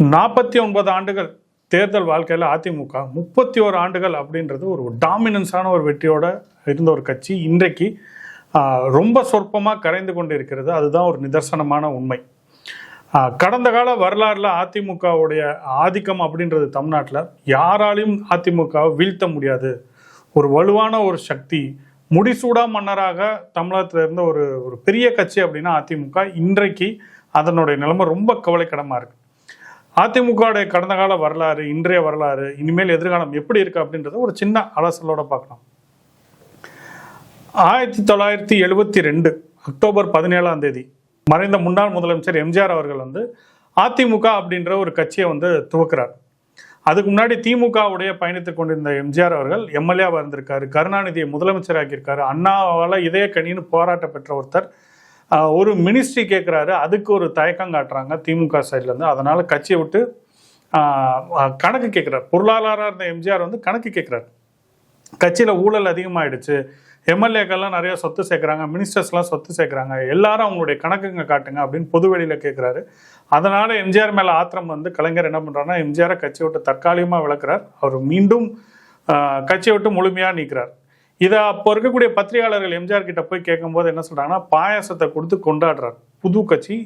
49 ஆண்டுகள் தேர்தல் வாழ்க்கையில் அதிமுக 31 ஆண்டுகள் அப்படின்றது ஒரு டாமினன்ஸான ஒரு வெற்றியோட இருந்த ஒரு கட்சி இன்றைக்கு ரொம்ப சொற்பமாக கரைந்து கொண்டு இருக்கிறது. அதுதான் ஒரு நிதர்சனமான உண்மை. கடந்த கால வரலாறுல அதிமுகவுடைய ஆதிக்கம் அப்படின்றது தமிழ்நாட்டில் யாராலையும் அதிமுகவை வீழ்த்த முடியாது. ஒரு வலுவான ஒரு சக்தி, முடிசூடா மன்னராக தமிழகத்தில் இருந்த ஒரு ஒரு பெரிய கட்சி அப்படின்னா அதிமுக. இன்றைக்கு அதனுடைய நிலைமை ரொம்ப கவலைக்கிடமாக இருக்கு. அதிமுகவுடைய கடந்த கால வரலாறு, இன்றைய வரலாறு, இனிமேல் எதிர்காலம் எப்படி இருக்கு அப்படின்றத ஒரு சின்ன அலசலோட பார்க்கலாம். 1972 அக்டோபர் 17 மறைந்த முன்னாள் முதலமைச்சர் எம்ஜிஆர் அவர்கள் அதிமுக அப்படின்ற ஒரு கட்சியை துவக்கிறார். அதுக்கு முன்னாடி திமுகவுடைய பயணித்துக் கொண்டிருந்த எம்ஜிஆர் அவர்கள் எம்எல்ஏவா இருந்திருக்காரு, கருணாநிதியை முதலமைச்சர் ஆக்கியிருக்காரு, அண்ணாவால இதய கணின்னு போராட்ட பெற்ற ஒருத்தர். ஒரு மினிஸ்ட்ரி கேட்குறாரு, அதுக்கு ஒரு தயக்கம் காட்டுறாங்க திமுக சைட்லேருந்து. அதனால கட்சியை விட்டு கணக்கு கேட்குறாரு. பொருளாதாரம் இருந்த எம்ஜிஆர் கணக்கு கேட்குறாரு. கட்சியில் ஊழல் அதிகமாகிடுச்சு, எம்எல்ஏக்கள்லாம் நிறைய சொத்து சேர்க்குறாங்க, மினிஸ்டர்ஸ்லாம் சொத்து சேர்க்குறாங்க, எல்லாரும் அவங்களுடைய கணக்குங்க காட்டுங்க அப்படின்னு பொதுவெளியில் கேட்குறாரு. அதனால எம்ஜிஆர் மேலே ஆத்திரம் கலைஞர் என்ன பண்ணுறாருன்னா எம்ஜிஆரை கட்சியை விட்டு தற்காலிகமாக விளக்குறார். அவர் மீண்டும் கட்சியை விட்டு முழுமையாக நீக்கிறார். இதை அப்போ இருக்கக்கூடிய பத்திரிகையாளர்கள் எம்ஜிஆர் கிட்ட போய் கேட்கும்போது என்ன சொல்றாங்கன்னா, பாயாசத்தை கொடுத்து கொண்டாடுறார். புது கட்சி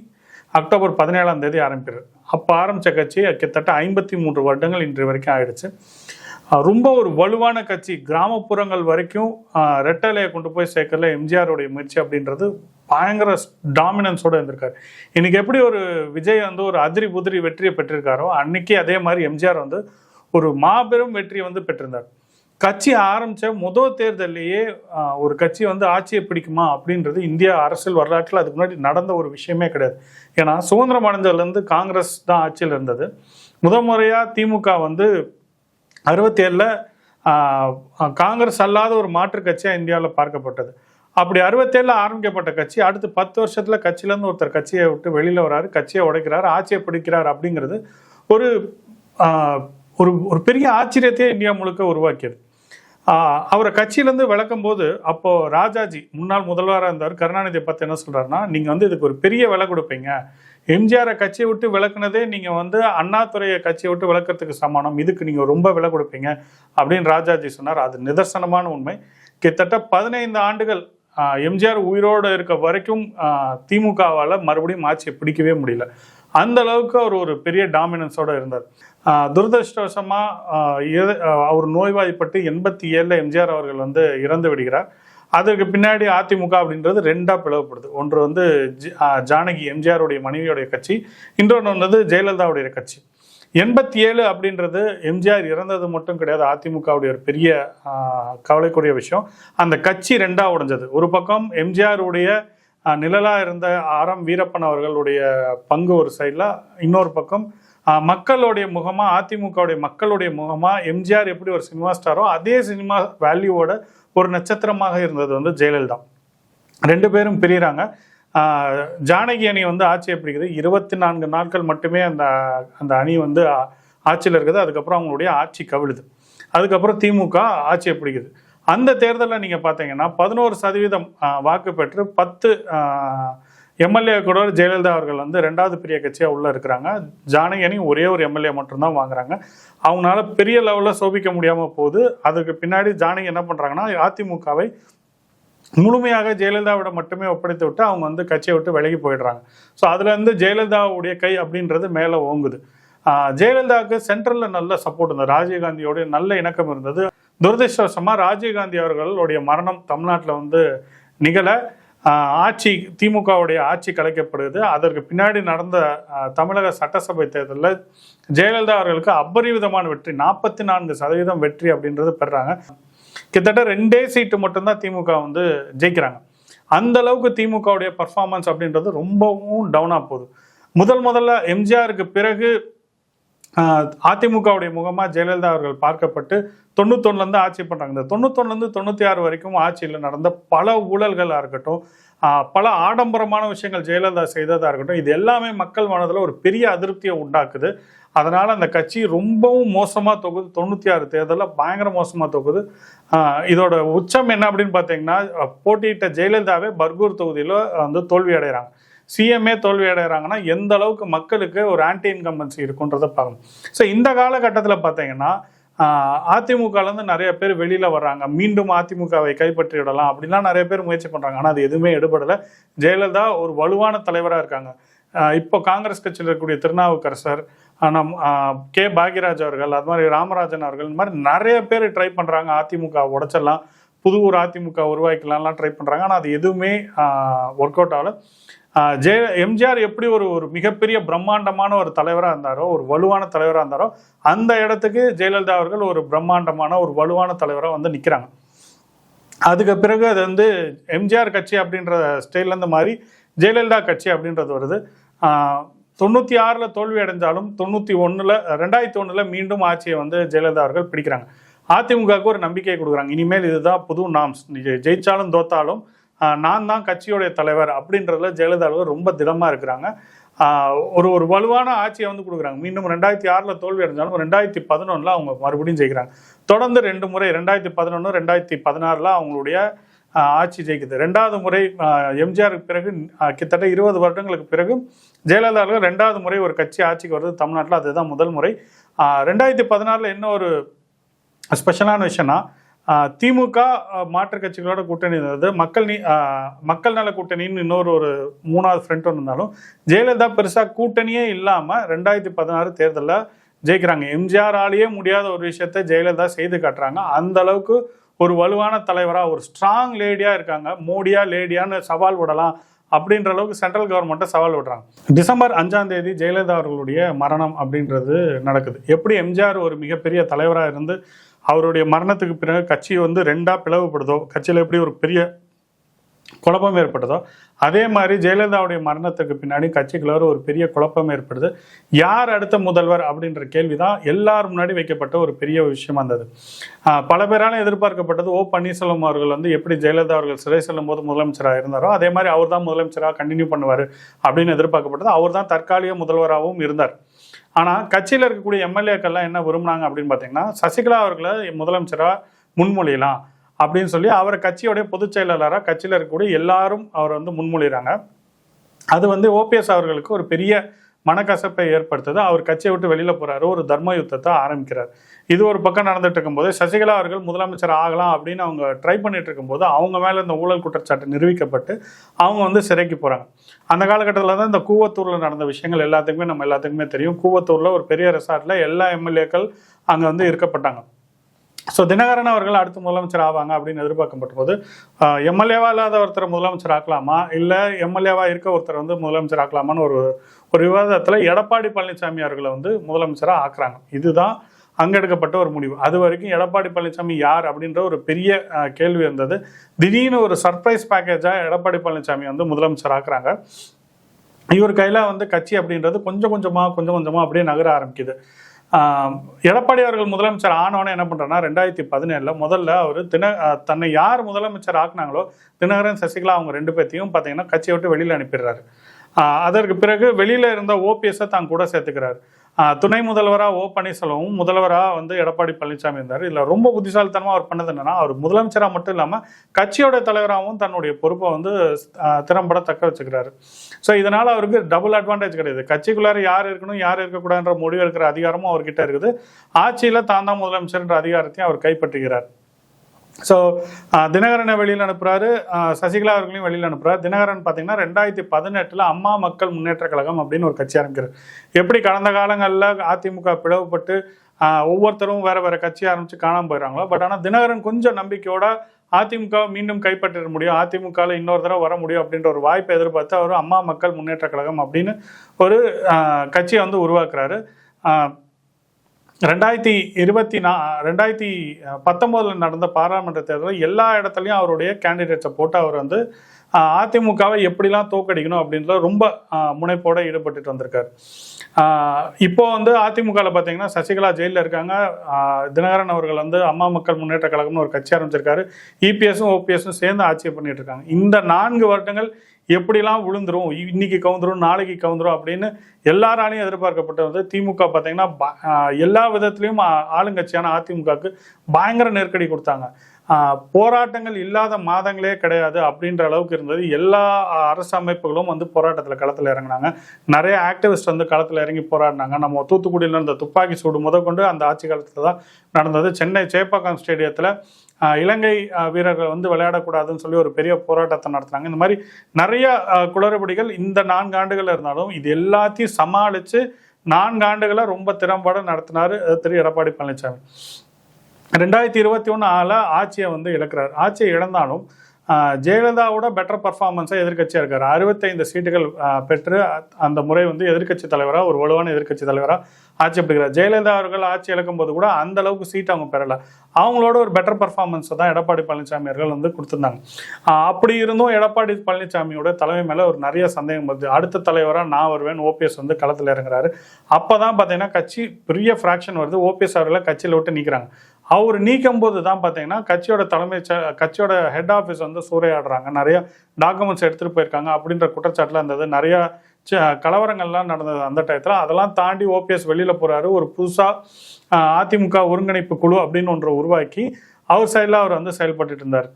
அக்டோபர் 17 ஆரம்பிக்கிறார். அப்போ ஆரம்பித்த கட்சி கிட்டத்தட்ட 53 வருடங்கள் இன்று வரைக்கும் ஆயிடுச்சு. ரொம்ப ஒரு வலுவான கட்சி. கிராமப்புறங்கள் வரைக்கும் ரெட்டலையை கொண்டு போய் சேர்க்கல எம்ஜிஆருடைய முயற்சி அப்படின்றது பயங்கர டாமினன்ஸோட இருந்திருக்காரு. இன்னைக்கு எப்படி ஒரு விஜய் ஒரு அதிரி புதிரி வெற்றியை பெற்றிருக்காரோ, அன்னைக்கு அதே மாதிரி எம்ஜிஆர் ஒரு மாபெரும் வெற்றியை பெற்றிருந்தார். கட்சி ஆரம்பித்த முதல் தேர்தலையே ஒரு கட்சி ஆட்சியை பிடிக்குமா அப்படின்றது இந்திய அரசியல் வரலாற்றில் அதுக்கு முன்னாடி நடந்த ஒரு விஷயமே கிடையாது. ஏன்னா சுதந்திரம் அடைஞ்சதுலேருந்து காங்கிரஸ் தான் ஆட்சியில் இருந்தது. முறையாக திமுக 67 காங்கிரஸ் அல்லாத ஒரு மாற்று கட்சியாக இந்தியாவில் பார்க்கப்பட்டது. அப்படி 67 ஆரம்பிக்கப்பட்ட கட்சி அடுத்து 10 வருஷத்தில் கட்சியிலேருந்து ஒருத்தர் கட்சியை விட்டு வெளியில் வராரு, கட்சியை உடைக்கிறார், ஆட்சியை பிடிக்கிறார். அப்படிங்கிறது ஒரு ஒரு பெரிய ஆச்சரியத்தையே இந்தியா முழுக்க உருவாக்கியது. அவரை கட்சியிலேருந்து விளக்கும் போது அப்போ ராஜாஜி முன்னாள் முதல்வராக இருந்தார். கருணாநிதியை பார்த்து என்ன சொல்றாருன்னா, நீங்கள் இதுக்கு ஒரு பெரிய விலை கொடுப்பீங்க, எம்ஜிஆரை கட்சியை விட்டு விளக்குனதே நீங்கள் அண்ணாதுரையை கட்சியை விட்டு விளக்கிறதுக்கு சமானம், இதுக்கு நீங்கள் ரொம்ப விலை கொடுப்பீங்க அப்படின்னு ராஜாஜி சொன்னார். அது நிதர்சனமான உண்மை. கிட்டத்தட்ட 15 ஆண்டுகள் எம்ஜிஆர் உயிரோடு இருக்க வரைக்கும் திமுகவால் மறுபடியும் ஆட்சியை பிடிக்கவே முடியல. அந்த அளவுக்கு அவர் ஒரு பெரிய டாமினன்ஸோட இருந்தார். துரதிருஷ்டவசமா அவர் நோய்வாய்ப்பட்டு 87 எம்ஜிஆர் அவர்கள் இறந்து விடுகிறார். அதற்கு பின்னாடி அதிமுக அப்படின்றது 2ஆக பிளவுபடுது. ஒன்று ஜானகி எம்ஜிஆருடைய மனைவியோடைய கட்சி, இன்னொன்று ஜெயலலிதாவுடைய கட்சி. 87 அப்படின்றது எம்ஜிஆர் இறந்தது மட்டும் கிடையாது, அதிமுகவுடைய ஒரு பெரிய கவலைக்குரிய விஷயம். அந்த கட்சி 2ஆக உடைஞ்சது. ஒரு பக்கம் எம்ஜிஆருடைய நிழலாக இருந்த ஆரம் வீரப்பன் அவர்களுடைய பங்கு ஒரு சைடில், இன்னொரு பக்கம் மக்களுடைய முகமாக, அதிமுகவுடைய மக்களுடைய முகமாக எம்ஜிஆர் எப்படி ஒரு சினிமா ஸ்டாரோ அதே சினிமா வேல்யூவோட ஒரு நட்சத்திரமாக இருந்தது ஜெயலலிதா. 2 பேரும் பிரிகிறாங்க. ஜானகி அணி ஆட்சியை பிடிக்குது. 24 நாட்கள் மட்டுமே அந்த அணி ஆட்சியில் இருக்குது. அதுக்கப்புறம் அவங்களுடைய ஆட்சி கவிழுது. அதுக்கப்புறம் திமுக ஆட்சியை பிடிக்குது. அந்த தேர்தலில் நீங்கள் பார்த்தீங்கன்னா 11% வாக்கு பெற்று 10 எம்எல்ஏ கூட ஜெயலலிதா அவர்கள் 2வது பெரிய கட்சியாக உள்ளே இருக்கிறாங்க. ஜானகி அணி ஒரே ஒரு எம்எல்ஏ மட்டும்தான் வாங்குறாங்க. அவங்களால பெரிய லெவலில் சோபிக்க முடியாமல் போகுது. அதுக்கு பின்னாடி ஜானகி என்ன பண்ணுறாங்கன்னா, அதிமுகவை முழுமையாக ஜெயலலிதாவிட மட்டுமே ஒப்படைத்து விட்டு அவங்க கட்சியை விட்டு விலகி போயிடுறாங்க. ஸோ அதுலேருந்து ஜெயலலிதாவுடைய கை அப்படின்றது மேலே ஓங்குது. ஜெயலலிதாவுக்கு சென்ட்ரலில் நல்ல சப்போர்ட் இருந்தது, ராஜீவ்காந்தியோடைய நல்ல இணக்கம் இருந்தது. துரதிருஷ்டவசமாக ராஜீவ்காந்தி அவர்களுடைய மரணம் தமிழ்நாட்டில் நிகழ ஆட்சி, திமுகவுடைய ஆட்சி கலைக்கப்படுது. அதற்கு பின்னாடி நடந்த தமிழக சட்டசபை தேர்தலில் ஜெயலலிதா அவர்களுக்கு அபரிவிதமான வெற்றி, 44% வெற்றி அப்படின்றது பெறாங்க. கிட்டத்தட்ட 2 சீட்டு மட்டும்தான் திமுக ஜெயிக்கிறாங்க. அந்த அளவுக்கு திமுகவுடைய பர்ஃபார்மன்ஸ் அப்படின்றது ரொம்பவும் டவுனாக போகுது. முதல்ல எம்ஜிஆருக்கு பிறகு அதிமுகவுடைய முகமாக ஜெயலலிதா அவர்கள் பார்க்கப்பட்டு 91 ஆட்சி பண்ணுறாங்க. இந்த 91 96 வரைக்கும் ஆட்சியில் நடந்த பல ஊழல்களாக இருக்கட்டும், பல ஆடம்பரமான விஷயங்கள் ஜெயலலிதா செய்ததாக இருக்கட்டும், இது எல்லாமே மக்கள் மனதில் ஒரு பெரிய அதிருப்தியை உண்டாக்குது. அதனால் அந்த கட்சி ரொம்பவும் மோசமாக தொகுது. 96 தேர்தலில் பயங்கர மோசமாக தொகுது. இதோட உச்சம் என்ன அப்படின்னு பார்த்தீங்கன்னா, போட்டியிட்ட ஜெயலலிதாவே பர்கூர் தொகுதியில் தோல்வி அடைகிறாங்க. சிஎம்ஏ தோல்வி அடைகிறாங்கன்னா எந்த அளவுக்கு மக்களுக்கு ஒரு ஆன்டி இன்கம்பன்சி இருக்குன்றதை பார்க்கணும். ஸோ இந்த காலகட்டத்தில் பார்த்தீங்கன்னா அதிமுகலேருந்து நிறைய பேர் வெளியில் வர்றாங்க, மீண்டும் அதிமுகவை கைப்பற்றி விடலாம் அப்படின்லாம் நிறைய பேர் முயற்சி பண்ணுறாங்க. ஆனால் அது எதுவுமே எடுபடலை. ஜெயலலிதா ஒரு வலுவான தலைவராக இருக்காங்க. இப்போ காங்கிரஸ் கட்சியில் இருக்கக்கூடிய திருநாவுக்கரசர், நம் கே பாக்யராஜ் அவர்கள், அது மாதிரி ராமராஜன் அவர்கள், இந்த மாதிரி நிறைய பேர் ட்ரை பண்ணுறாங்க அதிமுக உடைச்சிடலாம், புது ஒரு அதிமுக உருவாக்கலாம்லாம் ட்ரை பண்ணுறாங்க. ஆனால் அது எதுவுமே ஒர்க் அவுட் ஆகல. எம்ஜிஆர் எப்படி ஒரு மிகப்பெரிய பிரம்மாண்டமான ஒரு தலைவராக இருந்தாரோ, ஒரு வலுவான தலைவராக இருந்தாரோ, அந்த இடத்துக்கு ஜெயலலிதா அவர்கள் ஒரு பிரம்மாண்டமான ஒரு வலுவான தலைவராக வந்து நிற்கிறாங்க. அதுக்கு பிறகு அது வந்து எம்ஜிஆர் கட்சி அப்படின்ற ஸ்டைல்லேருந்து மாதிரி ஜெயலலிதா கட்சி அப்படின்றது வருது. 96 தோல்வி அடைஞ்சாலும் 2001 மீண்டும் ஆட்சியை வந்து ஜெயலலிதா அவர்கள் பிடிக்கிறாங்க. அதிமுகவுக்கு ஒரு நம்பிக்கையை கொடுக்குறாங்க. இனிமேல் இதுதான் புது நாம்ஸ், ஜெயிச்சாலும் தோத்தாலும் நான் தான் கட்சியோடைய தலைவர் அப்படின்றதுல ஜெயலலிதா அவர்கள் ரொம்ப திடமாக இருக்கிறாங்க. ஒரு வலுவான ஆட்சியை வந்து கொடுக்குறாங்க. மீண்டும் 2006 தோல்வி அடைஞ்சாலும் 2011 அவங்க மறுபடியும் ஜெயிக்கிறாங்க. தொடர்ந்து 2 முறை 2011 2016 அவங்களுடைய ஆட்சி ஜெயிக்குது. 2வது முறை எம்ஜிஆருக்கு பிறகு கிட்டத்தட்ட 20 வருடங்களுக்கு பிறகு ஜெயலலிதா அவர்கள் 2வது முறை ஒரு கட்சி ஆட்சிக்கு வருது தமிழ்நாட்டில். அதுதான் முதல் முறை. 2016 என்ன ஒரு ஸ்பெஷலான விஷயம்னா, திமுக மாற்றுக் கட்சிகளோட கூட்டணி இருந்தது, மக்கள் நல கூட்டணின்னு இன்னொரு 3வது ஃப்ரண்ட் ஒன்று இருந்தாலும் ஜெயலலிதா பெருசாக கூட்டணியே இல்லாமல் 2016 தேர்தலில் ஜெயிக்கிறாங்க. எம்ஜிஆராலேயே முடியாத ஒரு விஷயத்தை ஜெயலலிதா செய்து காட்டுறாங்க. அந்த அளவுக்கு ஒரு வலுவான தலைவராக, ஒரு ஸ்ட்ராங் லேடியாக இருக்காங்க. மோடியா லேடியான்னு சவால் விடலாம் அப்படின்ற அளவுக்கு சென்ட்ரல் கவர்மெண்ட்டை சவால் விடுறாங்க. டிசம்பர் 5 ஜெயலலிதா அவர்களுடைய மரணம் அப்படின்றது நடக்குது. எப்படி எம்ஜிஆர் ஒரு மிகப்பெரிய தலைவராக இருந்து அவருடைய மரணத்துக்கு பிறகு கட்சி வந்து 2ஆக பிளவுபடுதோ, கட்சியில் எப்படி ஒரு பெரிய குழப்பம் ஏற்பட்டதோ, அதே மாதிரி ஜெயலலிதாவுடைய மரணத்துக்கு பின்னாடி கட்சிக்குள்ள ஒரு பெரிய குழப்பம் ஏற்படுது. யார் அடுத்த முதல்வர் அப்படின்ற கேள்வி தான் எல்லாரும் முன்னாடி வைக்கப்பட்ட ஒரு பெரிய விஷயமா இருந்தது. பல பேரால எதிர்பார்க்கப்பட்டது ஓ பன்னீர்செல்வம் அவர்கள் வந்து எப்படி ஜெயலலிதா அவர்கள் சிறை செல்லும் போது முதலமைச்சராக இருந்தாரோ அதே மாதிரி அவர் தான் முதலமைச்சராக கண்டினியூ பண்ணுவார் அப்படின்னு எதிர்பார்க்கப்பட்டது. அவர் தான் தற்காலிக முதல்வராகவும் இருந்தார். ஆனால் கட்சியில் இருக்கக்கூடிய எம்எல்ஏக்கள்லாம் என்ன விரும்புனாங்க அப்படின்னு பார்த்தீங்கன்னா, சசிகலா அவர்களை முதலமைச்சராக முன்மொழியலாம் அப்படின்னு சொல்லி அவரை கட்சியோடைய பொதுச் செயலாளராக கட்சியில் இருக்கக்கூடிய எல்லாரும் அவரை வந்து முன்மொழிகிறாங்க. அது வந்து ஓபிஎஸ் அவர்களுக்கு ஒரு பெரிய மனக்கசப்பை ஏற்படுத்துது. அவர் கட்சியை விட்டு வெளியில் போகிறாரு, ஒரு தர்ம யுத்தத்தை ஆரம்பிக்கிறார். இது ஒரு பக்கம் நடந்துட்டு இருக்கும்போது சசிகலா அவர்கள் முதலமைச்சர் ஆகலாம் அப்படின்னு அவங்க ட்ரை பண்ணிட்டு இருக்கும்போது அவங்க மேலே இந்த ஊழல் குற்றச்சாட்டு நிரூபிக்கப்பட்டு அவங்க வந்து சிறைக்கு போகிறாங்க. அந்த காலகட்டத்தில் தான் இந்த கூவத்தூரில் நடந்த விஷயங்கள் எல்லாத்துக்குமே தெரியும். கூவத்தூரில் ஒரு பெரிய ரெசார்ட்டில் எல்லா எம்எல்ஏக்கள் அங்கே வந்து இருக்கப்பட்டாங்க. ஸோ தினகரன் அவர்கள் அடுத்து முதலமைச்சர் ஆவாங்க அப்படின்னு எதிர்பார்க்கப்பட்ட போது எம்எல்ஏவா இல்லாத ஒருத்தரை முதலமைச்சர் ஆக்கலாமா, இல்லை எம்எல்ஏவா இருக்க ஒருத்தர் வந்து முதலமைச்சர் ஆக்கலாமான்னு ஒரு விவாதத்தில் எடப்பாடி பழனிசாமி அவர்களை வந்து முதலமைச்சராக ஆக்குறாங்க. இதுதான் அங்கே எடுக்கப்பட்ட ஒரு முடிவு. அது வரைக்கும் எடப்பாடி பழனிசாமி யார் அப்படின்ற ஒரு பெரிய கேள்வி இருந்தது. திடீர்னு ஒரு சர்ப்ரைஸ் பேக்கேஜாக எடப்பாடி பழனிசாமி வந்து முதலமைச்சர் ஆக்குறாங்க. இவர் கையில் வந்து கட்சி அப்படின்றது கொஞ்சம் கொஞ்சமாக அப்படியே நகர ஆரம்பிக்குது. எடப்பாடி அவர்கள் முதலமைச்சர் ஆனோன்னு என்ன பண்ணுறேன்னா 2017 முதல்ல அவர் தன்னை யார் முதலமைச்சர் ஆக்குனாங்களோ தினகரன் சசிகலா அவங்க 2 பேர்த்தையும் பார்த்தீங்கன்னா கட்சியை விட்டு வெளியில் அனுப்பிடுறாரு. அதற்கு பிறகு வெளியில் இருந்த ஓபிஎஸ்ஸை தான் கூட சேர்த்துக்கிறார். துணை முதல்வராக ஓ பன்னீர்செல்வமும் முதல்வராக வந்து எடப்பாடி பழனிசாமி இருந்தார். இதில் ரொம்ப புத்திசாலித்தனமாக அவர் பண்ணது என்னன்னா, அவர் முதலமைச்சராக மட்டும் இல்லாமல் கட்சியோட தலைவராகவும் தன்னுடைய பொறுப்பை வந்து திறம்பட தக்க வச்சுக்கிறாரு. ஸோ இதனால் அவருக்கு டபுள் அட்வான்டேஜ் கிடையாது. கட்சிக்குள்ளார யார் இருக்கணும் யார் இருக்கக்கூடாதுன்ற முடிவு எடுக்கிற அதிகாரமும் அவர்கிட்ட இருக்குது. ஆட்சியில் தான் முதலமைச்சர்ன்ற அதிகாரத்தையும் அவர் கைப்பற்றுகிறார். ஸோ தினகரனை வெளியில் அனுப்புகிறாரு, சசிகலா அவர்களையும் வெளியில் அனுப்புகிறார். தினகரன் பார்த்தீங்கன்னா 2018 அம்மா மக்கள் முன்னேற்ற கழகம் அப்படின்னு ஒரு கட்சி ஆரம்பிக்கிறார். எப்படி கடந்த காலங்களில் அதிமுக பிளவுபட்டு ஒவ்வொருத்தரும் வேற கட்சி ஆரம்பித்து காணாமல் போயிடறாங்களோ, பட் ஆனால் தினகரன் கொஞ்சம் நம்பிக்கையோட அதிமுக மீண்டும் கைப்பற்றிட முடியும், அதிமுகவில் இன்னொரு தடவை வர முடியும் அப்படின்ற ஒரு வாய்ப்பை எதிர்பார்த்து அவர் அம்மா மக்கள் முன்னேற்ற கழகம் அப்படின்னு ஒரு கட்சியை வந்து உருவாக்குறாரு. 2019 நடந்த பாராளுமன்ற தேர்தலில் எல்லா இடத்துலையும் அவருடைய கேண்டிடேட்ஸை போட்டு அவர் வந்து அதிமுகவை எப்படிலாம் தோக்கடிக்கணும் அப்படின்றத ரொம்ப முனைப்போட ஈடுபட்டு வந்திருக்காரு. இப்போ வந்து அதிமுகவில் பார்த்தீங்கன்னா சசிகலா ஜெயிலில் இருக்காங்க. தினகரன் அவர்கள் வந்து அம்மா மக்கள் முன்னேற்ற கழகம்னு ஒரு கட்சி ஆரம்பிச்சிருக்காரு. இபிஎஸும் ஓபிஎஸும் சேர்ந்து ஆட்சியை பண்ணிட்டு இருக்காங்க. இந்த 4 வருடங்கள் எப்படிலாம் விழுந்துரும், இன்னைக்கு கவுந்துரும் நாளைக்கு கவுந்துரும் அப்படின்னு எல்லாராலையும் எதிர்பார்க்கப்பட்டது வந்து திமுக பார்த்தீங்கன்னா எல்லா விதத்துலையும் ஆளுங்கட்சியான அதிமுகவுக்கு பயங்கர நெருக்கடி கொடுத்தாங்க. போராட்டங்கள் இல்லாத மாதங்களே கிடையாது அப்படின்ற அளவுக்கு இருந்தது. எல்லா அரசு அமைப்புகளும் வந்து போராட்டத்தில் களத்தில் இறங்கினாங்க. நிறைய ஆக்டிவிஸ்ட் வந்து களத்தில் இறங்கி போராடினாங்க. நம்ம தூத்துக்குடியில் இருந்த துப்பாக்கி சூடு முதற்கொண்டு அந்த ஆட்சி காலத்தில் தான் நடந்தது. சென்னை சேப்பாக்கம் ஸ்டேடியத்தில் இலங்கை வீரர்கள் வந்து விளையாடக்கூடாதுன்னு சொல்லி ஒரு பெரிய போராட்டத்தை நடத்தினாங்க. இந்த மாதிரி நிறைய குளறுபடிகள் இந்த 4 ஆண்டுகள் இருந்தாலும் இது எல்லாத்தையும் சமாளித்து 4 ஆண்டுகளை ரொம்ப திறம்பட நடத்தினார் திரு எடப்பாடி பழனிசாமி. 2021 ஆட்சியை வந்து இழக்கிறார். ஆட்சியை இழந்தாலும் ஜெயலலிதாவோட பெட்டர் பர்ஃபார்மன்ஸாக எதிர்கட்சியாக இருக்கார். 65 சீட்டுகள் பெற்று அந்த முறை வந்து எதிர்கட்சி தலைவராக, ஒரு வலுவான எதிர்கட்சி தலைவராக ஆட்சி பிடிக்கிறார். ஜெயலலிதா அவர்கள் ஆட்சி இழக்கும் போது கூட அந்த அளவுக்கு சீட் அவங்க பெறலை. அவங்களோட ஒரு பெட்டர் பர்ஃபார்மன்ஸை தான் எடப்பாடி பழனிசாமி அவர்கள் வந்து கொடுத்துருந்தாங்க. அப்படி இருந்தும் எடப்பாடி பழனிசாமியோட தலைமை மேலே ஒரு நிறைய சந்தேகம் வருது. அடுத்த தலைவராக நான் வருவேன், ஓபிஎஸ் வந்து களத்தில் இறங்குறாரு. அப்போ தான் பார்த்தீங்கன்னா கட்சி பெரிய ஃப்ராக்ஷன் வருது. ஓபிஎஸ் அவர்களை கட்சியில் விட்டு நீக்கிறாங்க. அவர் நீக்கும் போது தான் பார்த்தீங்கன்னா கட்சியோட ஹெட் ஆஃபீஸ் வந்து சூறையாடுறாங்க, நிறைய டாக்குமெண்ட்ஸ் எடுத்துகிட்டு போயிருக்காங்க அப்படின்ற குற்றச்சாட்டுலாம் இருந்தது. நிறைய கலவரங்கள்லாம் நடந்தது அந்த டயத்தில். அதெல்லாம் தாண்டி ஓபிஎஸ் வெளியில் போகிறாரு. ஒரு புதுசாக அதிமுக ஒருங்கிணைப்பு குழு அப்படின்னு ஒன்றை உருவாக்கி அவர் சைடில் அவர் வந்து செயல்பட்டு இருந்தார்.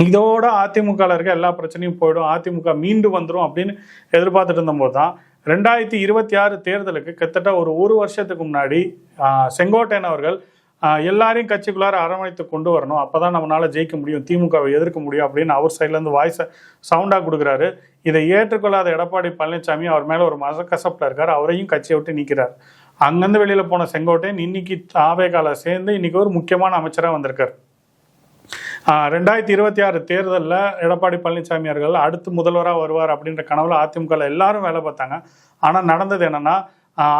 இதோட அதிமுகவில் இருக்க எல்லா பிரச்சனையும் போயிடும், அதிமுக மீண்டு வந்துடும் அப்படின்னு எதிர்பார்த்துட்டு இருந்தபோது தான் 2026 தேர்தலுக்கு கிட்டத்தட்ட ஒரு வருஷத்துக்கு முன்னாடி செங்கோட்டையன் அவர்கள் எல்லாரையும் கட்சிக்குள்ளார அரவணைத்து கொண்டு வரணும், அப்போதான் நம்மளால ஜெயிக்க முடியும், திமுகவை எதிர்க்க முடியும் அப்படின்னு அவர் சைட்லேருந்து வாய்ஸை சவுண்டாக கொடுக்குறாரு. இதை ஏற்றுக்கொள்ளாத எடப்பாடி பழனிசாமி அவர் மேலே ஒரு மசக்கசப்பில் இருக்கார். அவரையும் கட்சியை விட்டு நீக்கிறார். அங்கேருந்து வெளியில் போன செங்கோட்டையன் இன்னைக்கு தாவேகால சேர்ந்து இன்னைக்கு ஒரு முக்கியமான அமைச்சராக வந்திருக்கார். 2026 தேர்தலில் எடப்பாடி பழனிசாமி அவர்கள் அடுத்து முதல்வராக வருவார் அப்படின்ற கனவுல அதிமுகவில் எல்லாரும் வேலை பார்த்தாங்க. ஆனால் நடந்தது என்னன்னா,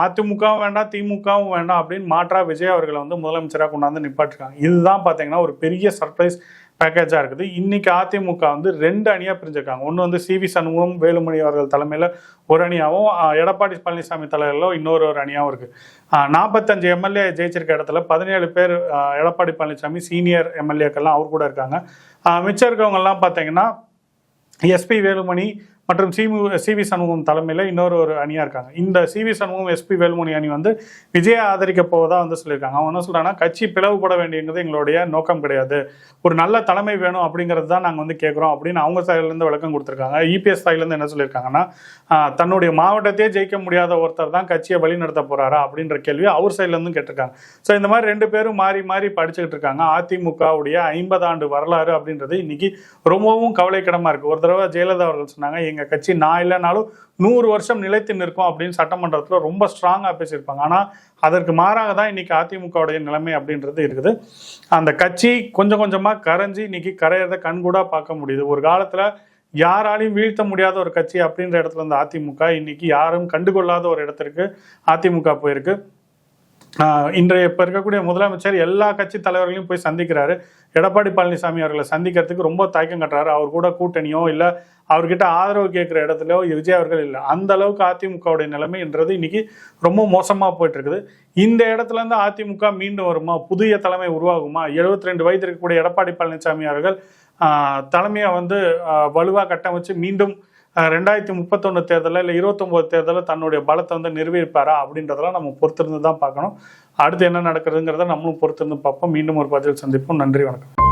அதிமுகவும் வேண்டாம் திமுகவும் வேண்டாம் அப்படின்னு மாற்றா விஜய் அவர்களை வந்து முதலமைச்சராக கொண்டாந்து நிப்பாட்டிருக்காங்க. இதுதான் பார்த்தீங்கன்னா ஒரு பெரிய சர்ப்ரைஸ் பேக்கேஜாக இருக்குது. இன்னைக்கு அதிமுக வந்து 2 அணியாக பிரிஞ்சிருக்காங்க. ஒன்று வந்து சிவி சண்முகம் வேலுமணி அவர்கள் தலைமையில் ஒரு அணியாகவும், எடப்பாடி பழனிசாமி தலைமையில் இன்னொரு அணியாகவும் இருக்குது. 45 எம்எல்ஏ ஜெயிச்சிருக்க இடத்துல 17 பேர் எடப்பாடி பழனிசாமி சீனியர் எம்எல்ஏக்கள்லாம் அவர் கூட இருக்காங்க. மிச்சம் இருக்கவங்கெல்லாம் பார்த்தீங்கன்னா எஸ்பி வேலுமணி மற்றும் சிவி சண்முகம் தலைமையில் இன்னொரு அணியாக இருக்காங்க. இந்த சிவி சண்முகம் எஸ்பி வேலுமணி அணி வந்து விஜயை ஆதரிக்க போவதாக வந்து சொல்லியிருக்காங்க. அவங்க என்ன சொல்கிறாங்கன்னா, கட்சி பிளவுபட வேண்டியது எங்களுடைய நோக்கம் கிடையாது, ஒரு நல்ல தலைமை வேணும் அப்படிங்கிறது தான் நாங்கள் வந்து கேட்குறோம் அப்படின்னு அவங்க சைட்லேருந்து விளக்கம் கொடுத்துருக்காங்க. இபிஎஸ் சைட்லேருந்து என்ன சொல்லியிருக்காங்கன்னா, தன்னுடைய மாவட்டத்தையே ஜெயிக்க முடியாத ஒருத்தர் தான் கட்சியை வழி நடத்த போகிறாரா அப்படின்ற கேள்வி அவர் சைட்லேருந்து கேட்டிருக்காங்க. ஸோ இந்த மாதிரி 2 பேரும் மாறி மாறி படிச்சுக்கிட்டு இருக்காங்க. அதிமுகவுடைய 50 ஆண்டு வரலாறு அப்படின்றது இன்னைக்கு ரொம்பவும் கவலைக்கிடமாக இருக்குது. ஒரு தடவை ஜெயலலிதா அவர்கள் சொன்னாங்க, எங்கள் கட்சி நான் இல்லைனாலும் 100 வருஷம் நிலைத்து நிற்கும் அப்படின்னு சட்டமன்றத்தில் ரொம்ப ஸ்ட்ராங்காக பேசியிருப்பாங்க. ஆனால் அதற்கு மாறாக தான் இன்னைக்கு அதிமுகவுடைய நிலைமை அப்படின்றது இருக்குது. அந்த கட்சி கொஞ்சம் கொஞ்சமாக கரைஞ்சி இன்னைக்கு கரையிறதை கண்கூடா பார்க்க முடியுது. ஒரு காலத்தில் யாராலையும் வீழ்த்த முடியாத ஒரு கட்சி அப்படின்ற இடத்துல இருந்த அதிமுக இன்னைக்கு யாரும் கண்டுகொள்ளாத ஒரு இடத்திற்கு அதிமுக போயிருக்கு. இன்றைய இப்போ இருக்கக்கூடிய முதலமைச்சர் எல்லா கட்சி தலைவர்களையும் போய் சந்திக்கிறாரு. எடப்பாடி பழனிசாமி அவர்களை சந்திக்கிறதுக்கு ரொம்ப தயக்கம் கட்டுறாரு. அவர் கூட கூட்டணியோ இல்லை அவர்கிட்ட ஆதரவு கேட்குற இடத்துலையோ விஜய் அவர்கள் இல்லை. அந்த அளவுக்கு அதிமுகவுடைய நிலைமைன்றது இன்னைக்கு ரொம்ப மோசமாக போயிட்டு இருக்குது. இந்த இடத்துல இருந்து அதிமுக மீண்டும் வருமா, புதிய தலைமை உருவாகுமா? 72 வயது இருக்கக்கூடிய எடப்பாடி பழனிசாமி அவர்கள் தலைமையை வந்து வலுவாக கட்டமைச்சு மீண்டும் 2031 தேர்தலில் இல்லை 29 தேர்தலில் தன்னுடைய பலத்தை வந்து நிரூபிப்பாரா அப்படின்றதெல்லாம் நம்ம பொறுத்திருந்து தான் பார்க்கணும். அடுத்து என்ன நடக்கிறதுங்கிறத நம்மளும் பொறுத்திருந்து பார்ப்போம். மீண்டும் ஒரு பதிவில் சந்திப்போம். நன்றி, வணக்கம்.